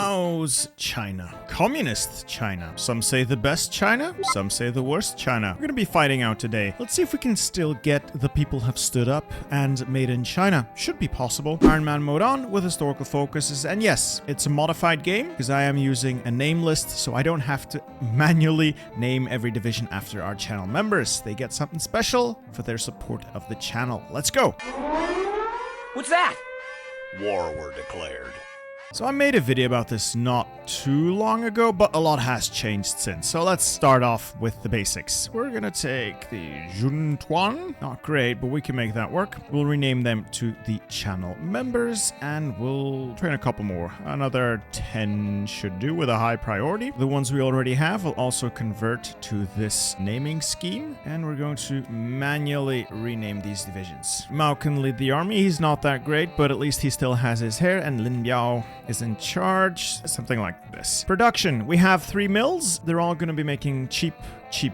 Mao's China. Communist China. Some say the best China, some say the worst China. We're gonna be fighting out today. Let's see if we can still get the people have stood up and made in China. Should be possible. Iron Man mode on with historical focuses. And yes, it's a modified game because I am using a name list, so I don't have to manually name every division after our channel members. They get something special for their support of the channel. Let's go. What's that? War were declared. So I made a video about this not too long ago, but a lot has changed since. So let's start off with the basics. We're gonna take the Juntuan. Not great, but we can make that work. We'll rename them to the channel members, and we'll train a couple more. Another 10 should do with a high priority. The ones we already have will also convert to this naming scheme, and we're going to manually rename these divisions. Mao can lead the army. He's not that great, but at least he still has his hair, and Lin Biao is in charge. Something like this. Production. We have 3 mills. They're all going to be making cheap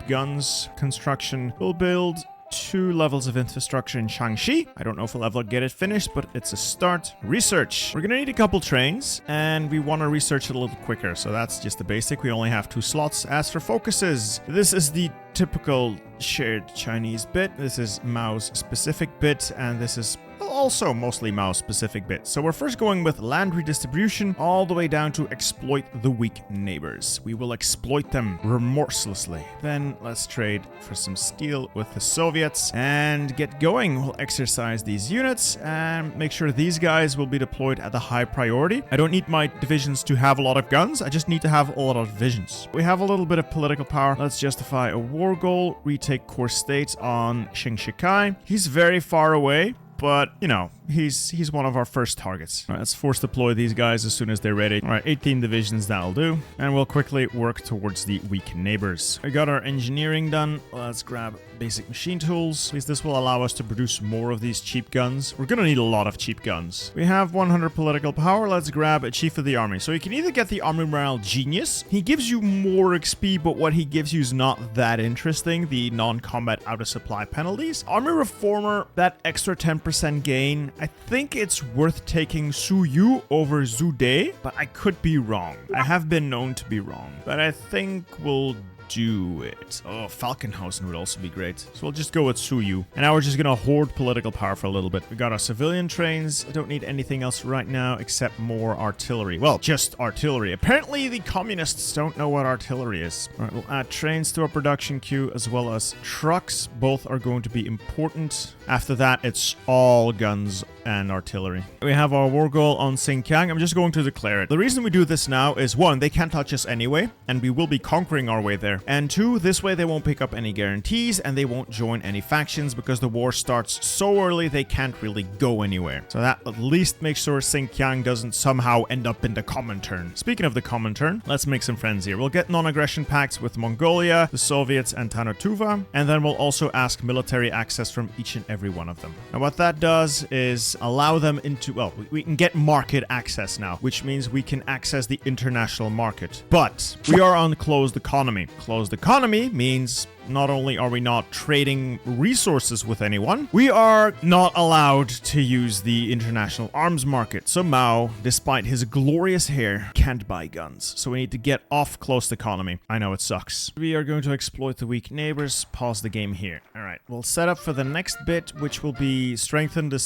guns. Construction. We'll build 2 levels of infrastructure in Shanxi. I don't know if we'll ever get it finished, but it's a start. Research. We're gonna need a couple trains, and we want to research it a little quicker, so that's just the basic. We only have 2 slots. As for focuses, this is the typical shared Chinese bit. This is Mao's specific bit, and this is also mostly Mao's specific bit. So we're first going with land redistribution all the way down to exploit the weak neighbors. We will exploit them remorselessly. Then let's trade for some steel with the Soviets and get going. We'll exercise these units and make sure these guys will be deployed at the high priority. I don't need my divisions to have a lot of guns. I just need to have a lot of divisions. We have a little bit of political power. Let's justify a war goal. Retake core states on Shanxi. He's very far away, but, you know, he's one of our first targets. All right, let's force deploy these guys as soon as they're ready. All right, 18 divisions, that'll do. And we'll quickly work towards the weak neighbors. We got our engineering done. Let's grab basic machine tools. At least this will allow us to produce more of these cheap guns. We're gonna need a lot of cheap guns. We have 100 political power. Let's grab a chief of the army. So you can either get the army morale genius. He gives you more XP, but what he gives you is not that interesting. The non-combat out of supply penalties. Army reformer, that extra 10% gain. I think it's worth taking Su Yu over Zhu De, but I could be wrong. I have been known to be wrong, but I think we'll do it. Oh, Falkenhausen would also be great. So we'll just go with Su Yu. And now we're just gonna hoard political power for a little bit. We got our civilian trains. I don't need anything else right now except more artillery. Well, just artillery. Apparently the communists don't know what artillery is. All right, we'll add trains to our production queue as well as trucks. Both are going to be important. After that, it's all guns and artillery. We have our war goal on Xinjiang. I'm just going to declare it. The reason we do this now is 1, they can't touch us anyway, and we will be conquering our way there. And 2, this way they won't pick up any guarantees and they won't join any factions because the war starts so early they can't really go anywhere. So that at least makes sure Xinjiang doesn't somehow end up in the Comintern. Speaking of the Comintern, let's make some friends here. We'll get non-aggression pacts with Mongolia, the Soviets, and Tanatuva, and then we'll also ask military access from each and every one of them. And what that does is allow them into, well, we can get market access now, which means we can access the international market. But we are on closed economy. Closed economy means not only are we not trading resources with anyone, we are not allowed to use the international arms market. So Mao, despite his glorious hair, can't buy guns. So we need to get off closed economy. I know it sucks. We are going to exploit the weak neighbors. Pause the game here. All right, we'll set up for the next bit, which will be strengthen the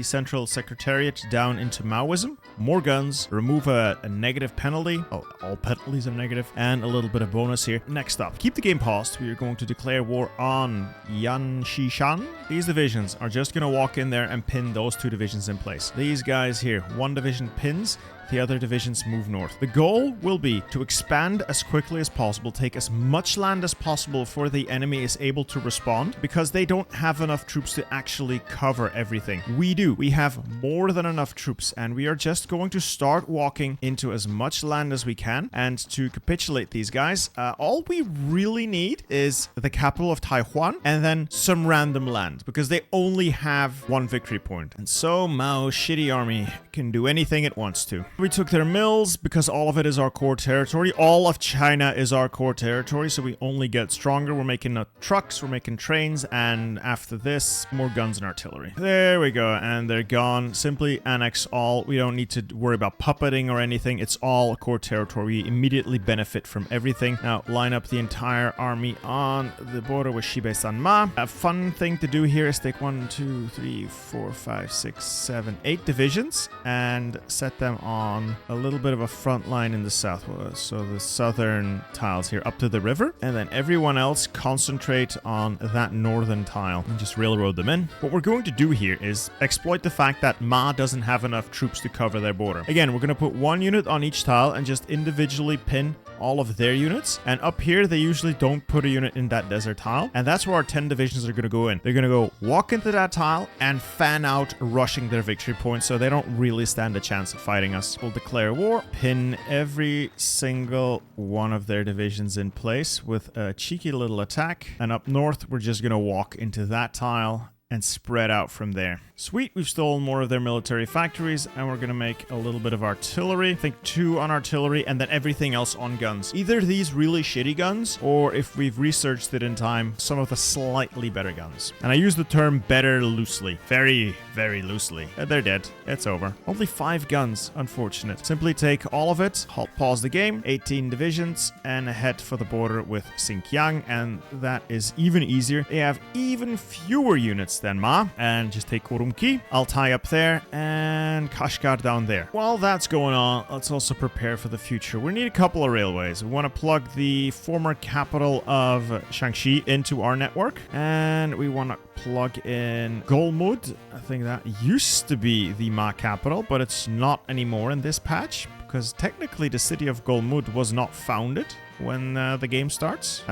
central secretariat down into Maoism. More guns, remove a negative penalty. Oh, all penalties are negative, and a little bit of bonus here. Next up, keep the game paused. We are going to declare war on Yanshishan. These divisions are just going to walk in there and pin those 2 divisions in place. These guys here, 1 division pins. The other divisions move north. The goal will be to expand as quickly as possible, take as much land as possible before the enemy is able to respond, because they don't have enough troops to actually cover everything. We do. We have more than enough troops, and we are just going to start walking into as much land as we can. And to capitulate these guys, all we really need is the capital of Taiwan and then some random land, because they only have 1 victory point. And so Mao's shitty army can do anything it wants to. We took their mills because all of it is our core territory. All of China is our core territory, so we only get stronger. We're making trucks, we're making trains, and after this, more guns and artillery. There we go, and they're gone. Simply annex all. We don't need to worry about puppeting or anything. It's all core territory. We immediately benefit from everything. Now, line up the entire army on the border with Xibei San Ma. A fun thing to do here is take 1, 2, 3, 4, 5, 6, 7, 8 divisions and set them on a little bit of a front line in the south. So the southern tiles here up to the river, and then everyone else concentrate on that northern tile and just railroad them in. What we're going to do here is exploit the fact that Ma doesn't have enough troops to cover their border. Again, we're going to put 1 unit on each tile and just individually pin all of their units. And up here, they usually don't put a unit in that desert tile. And that's where our 10 divisions are going to go in. They're going to go walk into that tile and fan out, rushing their victory points, so they don't really stand a chance of fighting us. We'll declare war, pin every single one of their divisions in place with a cheeky little attack. And up north, we're just going to walk into that tile and spread out from there. Sweet, we've stolen more of their military factories, and we're gonna make a little bit of artillery. I think 2 on artillery, and then everything else on guns. Either these really shitty guns, or if we've researched it in time, some of the slightly better guns. And I use the term better loosely. Very, very loosely. They're dead. It's over. Only 5 guns, unfortunate. Simply take all of it, pause the game, 18 divisions, and head for the border with Xinjiang, and that is even easier. They have even fewer units than Ma, and just take Urumqi. I'll tie up there, and Kashgar down there. While that's going on, let's also prepare for the future. We need a couple of railways. We want to plug the former capital of Shanxi into our network, and we want to plug in Golmud. I think that used to be the Ma capital, but it's not anymore in this patch, because technically the city of Golmud was not founded when the game starts.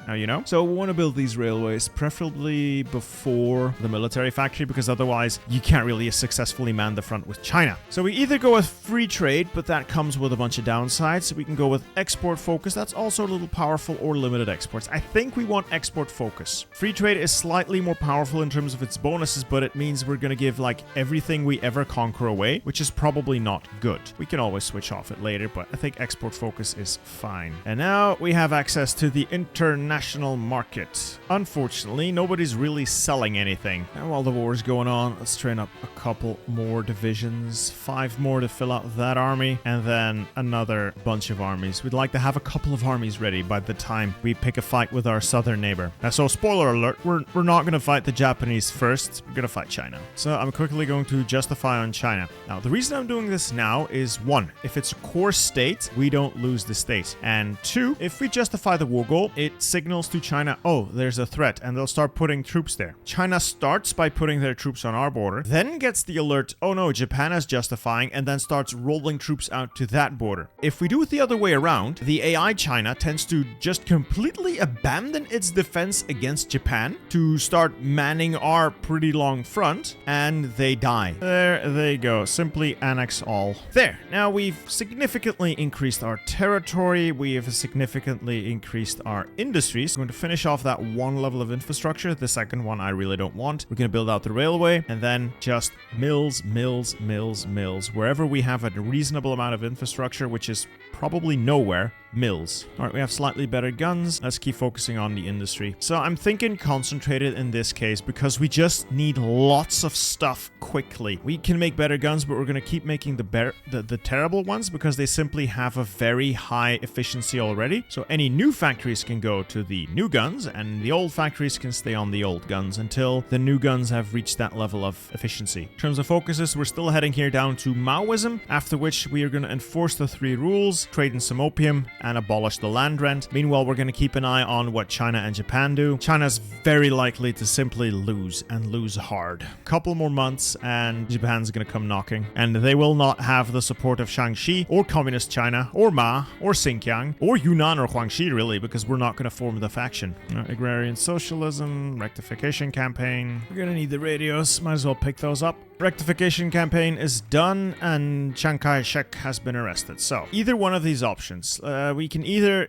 Now you know. So we want to build these railways, preferably before the military factory, because otherwise you can't really successfully man the front with China. So we either go with free trade, but that comes with a bunch of downsides. We can go with export focus. That's also a little powerful, or limited exports. I think we want export focus. Free trade is slightly more powerful in terms of its bonuses, but it means we're going to give like everything we ever conquer away, which is probably not good. We can always switch off it later, but I think export focus is fine. And now we have access to the international market. Unfortunately, nobody's really selling anything. And while the war is going on, let's train up a couple more divisions, 5 more to fill out that army, and then another bunch of armies. We'd like to have a couple of armies ready by the time we pick a fight with our southern neighbor. So spoiler alert, we're not going to fight the Japanese first. We're going to fight China. So I'm quickly going to justify on China. Now, the reason I'm doing this now is 1, if it's a core state, we don't lose the state. And 2, if we justify the war goal, it signals to China, oh, there's a threat, and they'll start putting troops there. China starts by putting their troops on our border, then gets the alert, oh no, Japan is justifying, and then starts rolling troops out to that border. If we do it the other way around, the AI China tends to just completely abandon its defense against Japan to start manning our pretty long front, and they die. There they go. Simply annex all. There. Now we've significantly increased our territory. We have significantly increased our industries. I'm going to finish off that 1 level of infrastructure. The second one I really don't want. We're going to build out the railway, and then just mills, mills, mills, mills. Wherever we have a reasonable amount of infrastructure, which is probably nowhere, mills. All right, we have slightly better guns. Let's keep focusing on the industry. So I'm thinking concentrated in this case, because we just need lots of stuff quickly. We can make better guns, but we're going to keep making the terrible ones because they simply have a very high efficiency already. So any new factories can go to the new guns, and the old factories can stay on the old guns until the new guns have reached that level of efficiency. In terms of focuses, we're still heading here down to Maoism, after which we are going to enforce the 3 rules, trade in some opium, and abolish the land rent. Meanwhile, we're going to keep an eye on what China and Japan do. China's very likely to simply lose, and lose hard. Couple more months and Japan's going to come knocking, and they will not have the support of Shanxi or Communist China or Ma or Xinjiang or Yunnan or Huangxi really, because we're not going to form form the faction. Agrarian socialism, rectification campaign. We're gonna need the radios, might as well pick those up. Rectification campaign is done and Chiang Kai-shek has been arrested. So either one of these options, we can either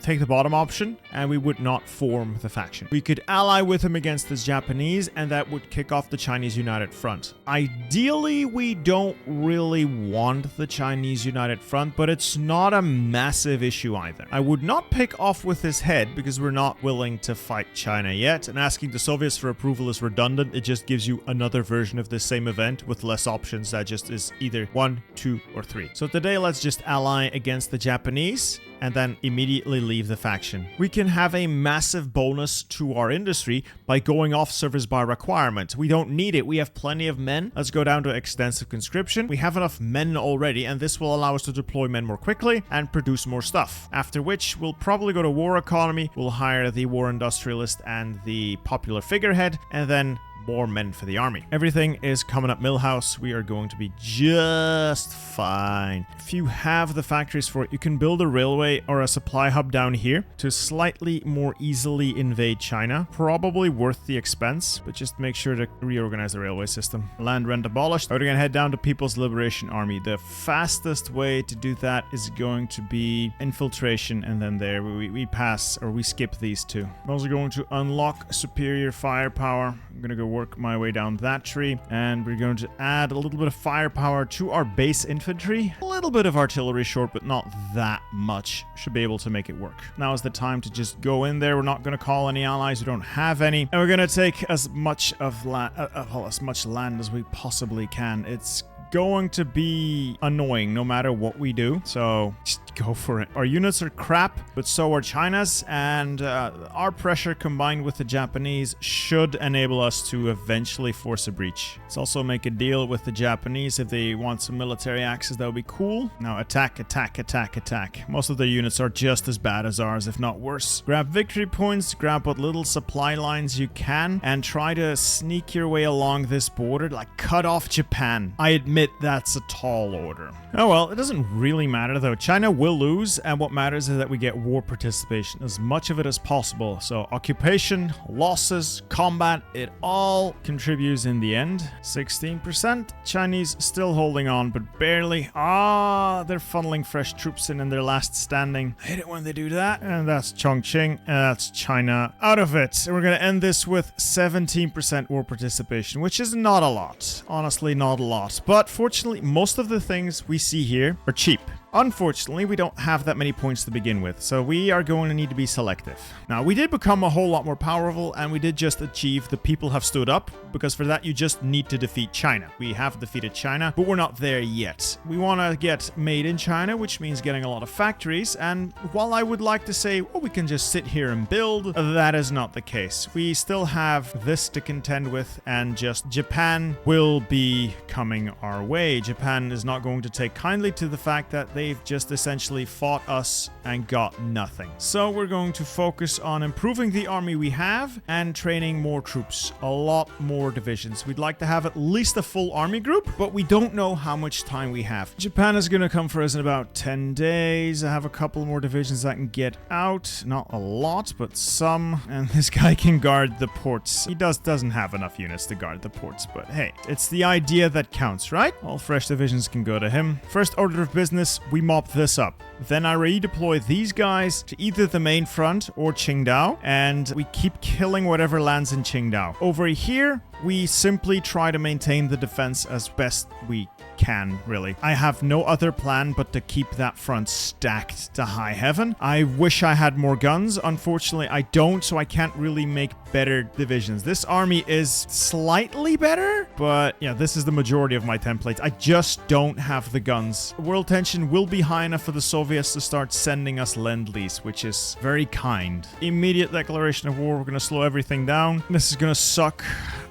take the bottom option and we would not form the faction. We could ally with him against the Japanese and that would kick off the Chinese United Front. Ideally, we don't really want the Chinese United Front, but it's not a massive issue either. I would not pick off with his head because we're not willing to fight China yet, and asking the Soviets for approval is redundant. It just gives you another version of this same event with less options that just is either 1, 2, or 3. So today let's just ally against the Japanese and then immediately leave the faction. We can have a massive bonus to our industry by going off service by requirement. We don't need it. We have plenty of men. Let's go down to extensive conscription. We have enough men already, and this will allow us to deploy men more quickly and produce more stuff. After which, we'll probably go to war economy. We'll hire the war industrialist and the popular figurehead, and then more men for the army. Everything is coming up Millhouse. We are going to be just fine. If you have the factories for it, you can build a railway or a supply hub down here to slightly more easily invade China. Probably worth the expense, but just make sure to reorganize the railway system. Land rent abolished. We're going to head down to People's Liberation Army. The fastest way to do that is going to be infiltration, and then there we pass, or we skip these two. I'm also going to unlock superior firepower. I'm going to go work my way down that tree, and we're going to add a little bit of firepower to our base infantry. A little bit of artillery short, but not that much. Should be able to make it work. Now is the time to just go in there. We're not going to call any allies. We don't have any, and we're going to take as much of as much land as we possibly can. It's going to be annoying no matter what we do, so just go for it. Our units are crap, but so are China's, and our pressure combined with the Japanese should enable us to eventually force a breach. Let's also make a deal with the Japanese. If they want some military access, that would be cool. Now attack, attack, attack, attack. Most of their units are just as bad as ours, if not worse. Grab victory points, grab what little supply lines you can, and try to sneak your way along this border, like cut off Japan. I admit that's a tall order. Oh well, it doesn't really matter though. China will lose, and what matters is that we get war participation, as much of it as possible. So occupation, losses, combat, it all contributes in the end. 16%. Chinese still holding on, but barely. They're funneling fresh troops in their last standing. I hate it when they do that. And that's Chongqing, and that's China out of it. And we're going to end this with 17% war participation, which is not a lot. Honestly, not a lot. But fortunately, most of the things we see here are cheap. Unfortunately, we don't have that many points to begin with, so we are going to need to be selective. Now, we did become a whole lot more powerful, and we did just achieve the people have stood up, because for that you just need to defeat China. We have defeated China, but we're not there yet. We want to get made in China, which means getting a lot of factories, and while I would like to say, well, we can just sit here and build, that is not the case. We still have this to contend with, and just Japan will be coming our way. Japan is not going to take kindly to the fact that they've just essentially fought us and got nothing. So we're going to focus on improving the army we have and training more troops, a lot more divisions. We'd like to have at least a full army group, but we don't know how much time we have. Japan is going to come for us in about 10 days. I have a couple more divisions I can get out. Not a lot, but some. And this guy can guard the ports. He doesn't have enough units to guard the ports, but hey, it's the idea that counts, right? All fresh divisions can go to him. First order of business, we mop this up. Then I redeploy these guys to either the main front or Qingdao, and we keep killing whatever lands in Qingdao. Over here, we simply try to maintain the defense as best we can, really. I have no other plan but to keep that front stacked to high heaven. I wish I had more guns. Unfortunately, I don't, so I can't really make better divisions. This army is slightly better, but yeah, this is the majority of my templates. I just don't have the guns. World tension will be high enough for the Soviets to start sending us Lend-Lease, which is very kind. Immediate declaration of war. We're going to slow everything down. This is going to suck,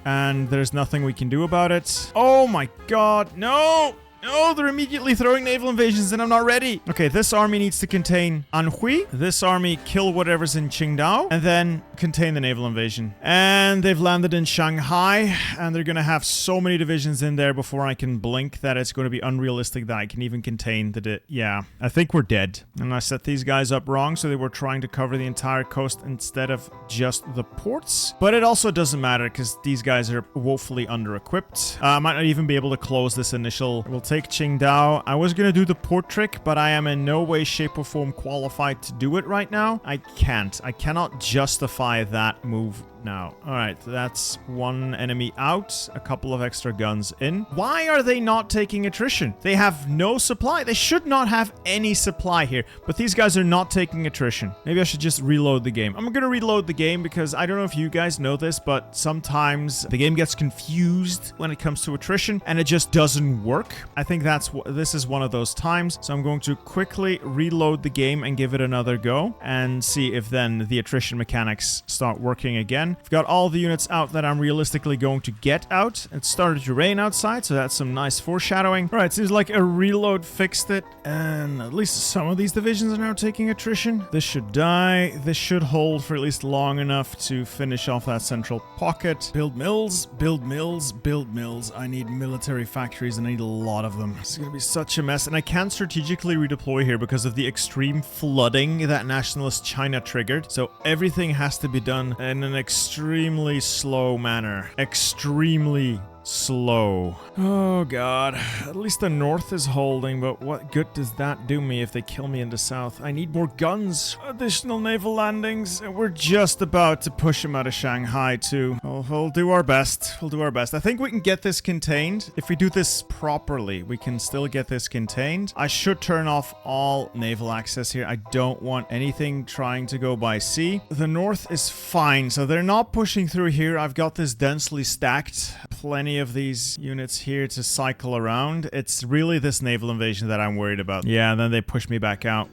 and there's nothing we can do about it. Oh my god, no! No, they're immediately throwing naval invasions and I'm not ready. Okay, this army needs to contain Anhui. This army kill whatever's in Qingdao and then contain the naval invasion. And they've landed in Shanghai and they're going to have so many divisions in there before I can blink that it's going to be unrealistic that I can even contain the... Yeah, I think we're dead. And I set these guys up wrong, so they were trying to cover the entire coast instead of just the ports. But it also doesn't matter because these guys are woefully under-equipped. I might not even be able to close this initial... We'll take Qingdao. I was going to do the port trick, but I am in no way, shape, or form qualified to do it right now. I can't. I cannot justify that move now. All right, that's one enemy out, a couple of extra guns in. Why are they not taking attrition? They have no supply. They should not have any supply here, but these guys are not taking attrition. Maybe I should just reload the game. I'm gonna reload the game because I don't know if you guys know this, but sometimes the game gets confused when it comes to attrition and it just doesn't work. I think this is one of those times, so I'm going to quickly reload the game and give it another go and see if then the attrition mechanics start working again. I've got all the units out that I'm realistically going to get out. It started to rain outside, so that's some nice foreshadowing. All right, seems like a reload fixed it, and at least some of these divisions are now taking attrition. This should die. This should hold for at least long enough to finish off that central pocket. Build mills, build mills, build mills. I need military factories, and I need a lot of them. It's going to be such a mess, and I can't strategically redeploy here because of the extreme flooding that Nationalist China triggered. So everything has to be done in an extremely slow manner. Extremely slow. Oh god. At least the north is holding, but what good does that do me if they kill me in the south? I need more guns. Additional naval landings. And we're just about to push them out of Shanghai too. We'll do our best. We'll do our best. I think we can get this contained. If we do this properly, we can still get this contained. I should turn off all naval access here. I don't want anything trying to go by sea. The north is fine, so they're not pushing through here. I've got this densely stacked. Plenty of these units here to cycle around. It's really this naval invasion that I'm worried about. Yeah, and then they push me back out.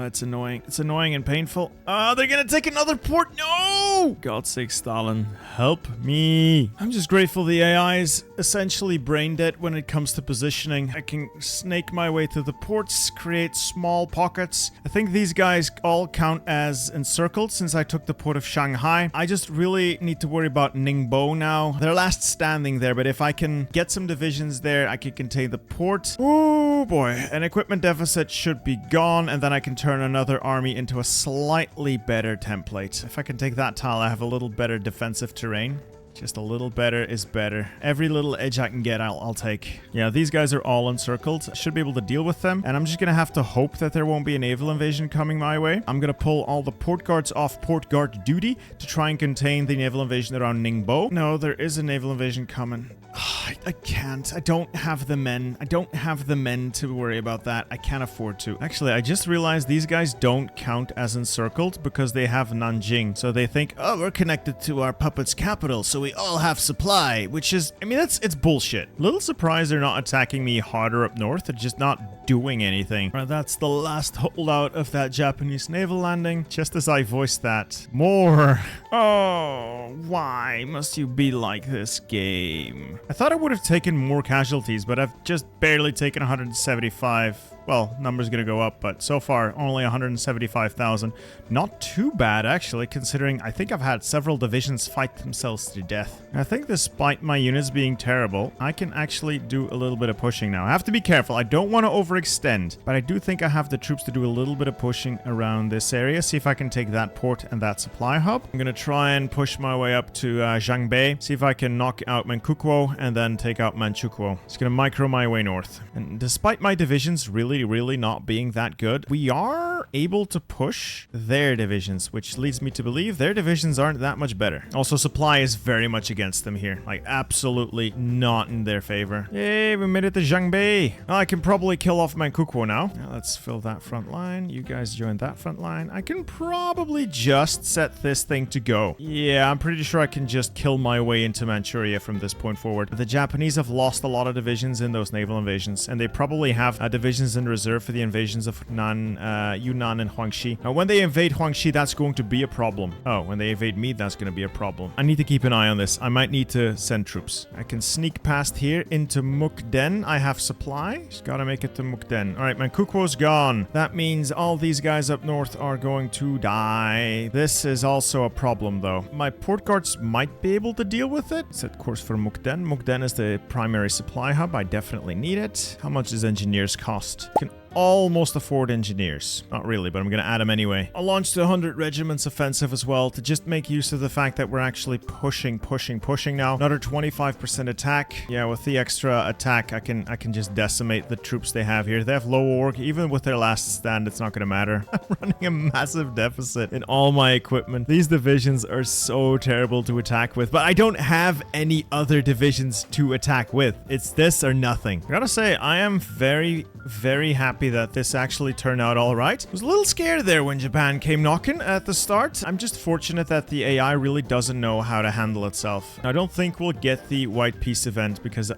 It's annoying. It's annoying and painful. They're gonna take another port. No! God's sake, Stalin, help me. I'm just grateful the AI is essentially brain dead when it comes to positioning. I can snake my way to the ports, create small pockets. I think these guys all count as encircled since I took the port of Shanghai. I just really need to worry about Ningbo now. They're last standing there, but if I can get some divisions there, I can contain the port. Oh boy, an equipment deficit should be gone, and then I can turn another army into a slightly better template. If I can take that tile, I have a little better defensive terrain. Just a little better is better. Every little edge I can get, I'll take. Yeah, these guys are all encircled. I should be able to deal with them. And I'm just going to have to hope that there won't be a naval invasion coming my way. I'm going to pull all the port guards off port guard duty to try and contain the naval invasion around Ningbo. No, there is a naval invasion coming. I can't. I don't have the men. I don't have the men to worry about that. I can't afford to. Actually, I just realized these guys don't count as encircled because they have Nanjing. So they think, oh, we're connected to our puppet's capital, so we all have supply, which is, I mean, it's bullshit. Little surprised they're not attacking me harder up north. They're just not doing anything. Right, that's the last holdout of that Japanese naval landing. Just as I voiced that. More. Oh, why must you be like this game? I thought I would have taken more casualties, but I've just barely taken 175. Well, number's gonna go up, but so far, only 175,000. Not too bad, actually, considering I think I've had several divisions fight themselves to death. And I think despite my units being terrible, I can actually do a little bit of pushing now. I have to be careful. I don't want to overextend, but I do think I have the troops to do a little bit of pushing around this area. See if I can take that port and that supply hub. I'm gonna try and push my way up to Zhangbei, see if I can knock out Manchukuo and then take out Manchukuo. Just gonna micro my way north. And despite my divisions really not being that good, we are able to push their divisions, which leads me to believe their divisions aren't that much better. Also, supply is very much against them here. Like, absolutely not in their favor. Yay, we made it to Zhangbei. Well, I can probably kill off Manchukuo now. let's fill that front line. You guys join that front line. I can probably just set this thing to go. Yeah, I'm pretty sure I can just kill my way into Manchuria from this point forward. The Japanese have lost a lot of divisions in those naval invasions, and they probably have divisions in reserve for the invasions of Yunnan and Huangxi. Now, when they invade Huangxi, that's going to be a problem. Oh, when they invade me, that's going to be a problem. I need to keep an eye on this. I might need to send troops. I can sneak past here into Mukden. I have supply. Just gotta make it to Mukden. All right, Manchukuo's gone. That means all these guys up north are going to die. This is also a problem, though. My port guards might be able to deal with it. Set course for Mukden. Mukden is the primary supply hub. I definitely need it. How much does engineers cost? Can almost afford engineers. Not really, but I'm going to add them anyway. I'll launch the 100 Regiments offensive as well to just make use of the fact that we're actually pushing now. Another 25% attack. Yeah, with the extra attack, I can just decimate the troops they have here. They have low org. Even with their last stand, it's not going to matter. I'm running a massive deficit in all my equipment. These divisions are so terrible to attack with, but I don't have any other divisions to attack with. It's this or nothing. I gotta say, I am very, very happy that this actually turned out all right. I was a little scared there when Japan came knocking at the start. I'm just fortunate that the AI really doesn't know how to handle itself. I don't think we'll get the White Peace event because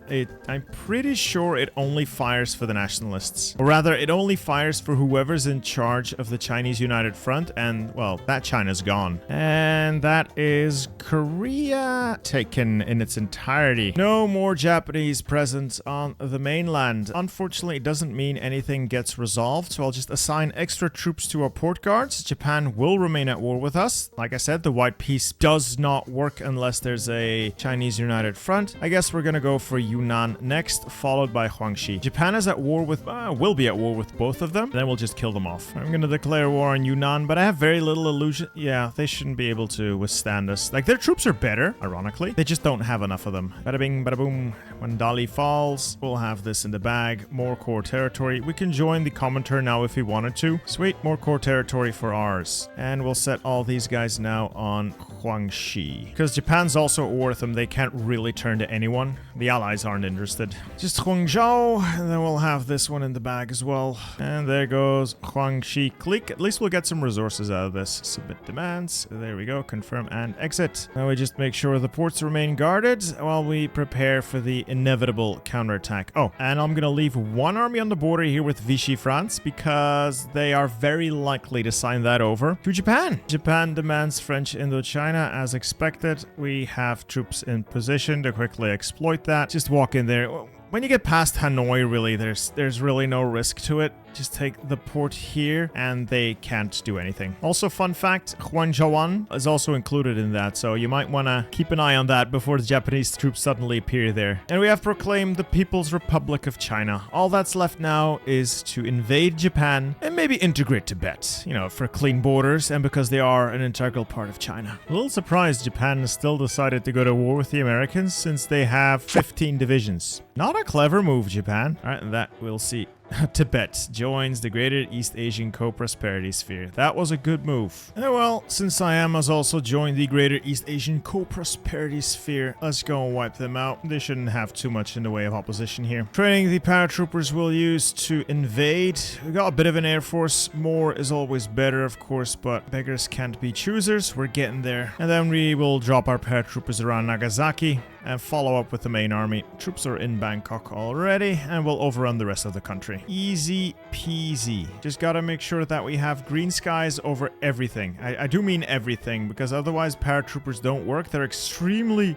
I'm pretty sure it only fires for the nationalists. Or rather, it only fires for whoever's in charge of the Chinese United Front, and, well, that China's gone. And that is Korea taken in its entirety. No more Japanese presence on the mainland. Unfortunately, it doesn't mean anything gets resolved, so I'll just assign extra troops to our port guards. Japan will remain at war with us. Like I said, the White Peace does not work unless there's a Chinese United Front. I guess we're gonna go for Yunnan next, followed by Huangxi. Japan is at war with, will be at war with both of them. Then we'll just kill them off. I'm gonna declare war on Yunnan, but I have very little illusion. Yeah, they shouldn't be able to withstand us. Like, their troops are better, ironically. They just don't have enough of them. Bada bing, bada boom. When Dali falls, we'll have this in the bag. More core territory. We can join the commenter now if we wanted to. Sweet, more core territory for ours. And we'll set all these guys now on Huangxi. Because Japan's also at war with them, they can't really turn to anyone. The allies aren't interested. Just Huangzhou, and then we'll have this one in the bag as well. And there goes Huangxi Clique. At least we'll get some resources out of this. Submit demands. There we go. Confirm and exit. Now we just make sure the ports remain guarded while we prepare for the inevitable counterattack. Oh, and I'm gonna leave one army on the border here with Vichy France because they are very likely to sign that over to Japan. Japan demands French Indochina as expected. We have troops in position to quickly exploit that. Just walk in there. When you get past Hanoi, really, there's really no risk to it. Just take the port here, and they can't do anything. Also, fun fact, Huanzhouan is also included in that, so you might want to keep an eye on that before the Japanese troops suddenly appear there. And we have proclaimed the People's Republic of China. All that's left now is to invade Japan and maybe integrate Tibet, you know, for clean borders and because they are an integral part of China. A little surprised Japan has still decided to go to war with the Americans since they have 15 divisions. Not a clever move, Japan. All right, that we'll see. Tibet joins the Greater East Asian Co-Prosperity Sphere. That was a good move. Well, since Siam has also joined the Greater East Asian Co-Prosperity Sphere, let's go and wipe them out. They shouldn't have too much in the way of opposition here. Training the paratroopers we'll use to invade. We got a bit of an air force. More is always better, of course, but beggars can't be choosers. We're getting there. And then we will drop our paratroopers around Nagasaki and follow up with the main army. Troops are in Bangkok already, and we'll overrun the rest of the country. Easy peasy. Just gotta make sure that we have green skies over everything. I do mean everything, because otherwise paratroopers don't work. They're extremely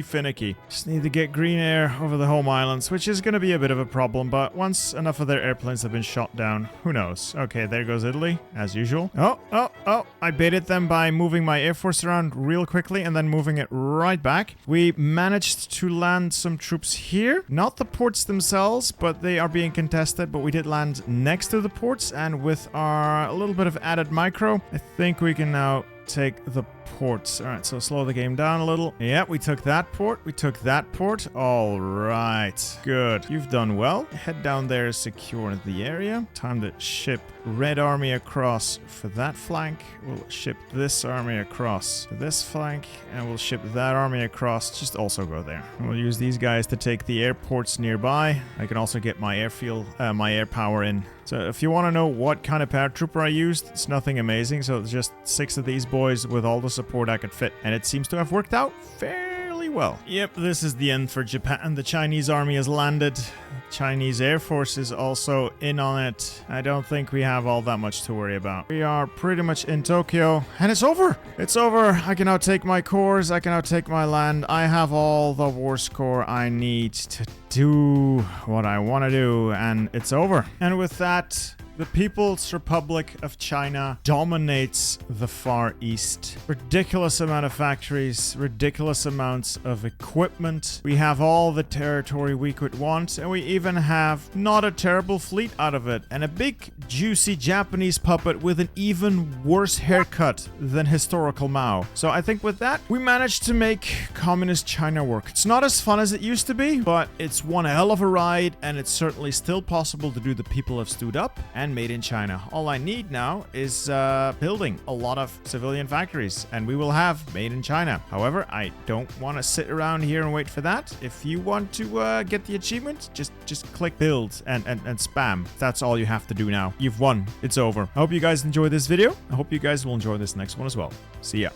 finicky. Just need to get green air over the home islands, which is going to be a bit of a problem, but once enough of their airplanes have been shot down, who knows? Okay, there goes Italy, as usual. Oh, I baited them by moving my air force around real quickly and then moving it right back. We managed to land some troops here. Not the ports themselves, but they are being contested, but we did land next to the ports, and with our a little bit of added micro, I think we can now take the ports. All right, so slow the game down a little. Yeah, we took that port. We took that port. All right. Good. You've done well. Head down there, secure the area. Time to ship Red Army across for that flank. We'll ship this army across to this flank, and we'll ship that army across. Just also go there. And we'll use these guys to take the airports nearby. I can also get my airfield, my air power in. So if you want to know what kind of paratrooper I used, it's nothing amazing. So it's just 6 of these boys with all the support I could fit. And it seems to have worked out fairly well. Yep, this is the end for Japan. The Chinese army has landed. Chinese Air Force is also in on it. I don't think we have all that much to worry about. We are pretty much in Tokyo, and it's over. It's over. I can now take my cores. I can now take my land. I have all the war score I need to do what I want to do, and it's over. And with that, the People's Republic of China dominates the Far East. Ridiculous amount of factories, ridiculous amounts of equipment. We have all the territory we could want, and we even have not a terrible fleet out of it, and a big, juicy Japanese puppet with an even worse haircut than historical Mao. So I think with that, we managed to make Communist China work. It's not as fun as it used to be, but it's one hell of a ride, and it's certainly still possible to do the People Have Stood Up and Made in China. All I need now is building a lot of civilian factories, and we will have Made in China. However, I don't want to sit around here and wait for that. If you want to get the achievement, just click build and spam. That's all you have to do now. You've won. It's over. I hope you guys enjoyed this video. I hope you guys will enjoy this next one as well. See ya.